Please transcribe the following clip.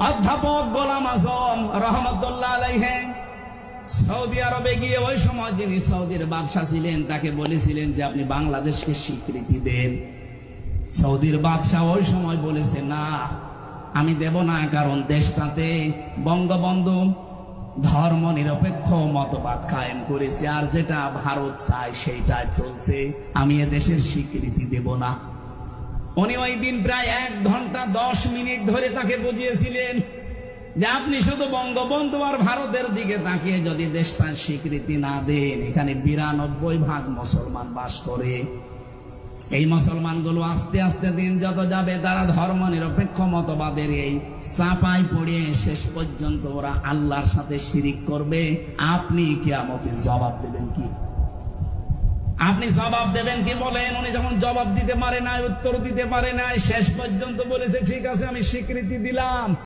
অধ্যাপক গোলাম আজম রহমতুল্লাহ আলাইহি সৌদি আরবে গিয়ে ওই সময় যিনি সৌদির বাদশাহ ছিলেন তাকে বলেছিলেন যে আপনি বাংলাদেশকে স্বীকৃতি দেন। সৌদির বাদশাহ ওই সময় বলেছে, না আমি দেব না, কারণ দেশটাতে বঙ্গবন্ধু ধর্ম নিরপেক্ষ মতবাদ কায়েম করেছে, আর যেটা ভারত চায় সেইটাই চলছে, আমি এ দেশের স্বীকৃতি দেব না। উনি ওই দিন প্রায় 1 ঘন্টা 10 মিনিট ধরে তাকে বুঝিয়েছিলেন যে আপনি শুধু বঙ্গবন্ধু আর ভারতের দিকে তাকিয়ে যদি দেশটার স্বীকৃতি না দেন, এখানে 92% মুসলমান বাস করে। এই মুসলমানগুলো আস্তে আস্তে দিন যত যাবে তারা ধর্ম নিরপেক্ষ মতবাদের এই চাপায় পড়ে শেষ পর্যন্ত ওরা আল্লাহর সাথে শিরিক করবে। আপনি কিয়ামতে জবাব দেবেন কি? আপনি জবাব দেবেন কি বলেন? উনি যখন জবাব দিতে পারে নাই, উত্তর দিতে পারে নাই, শেষ পর্যন্ত বলেছে ঠিক আছে আমি স্বীকৃতি দিলাম।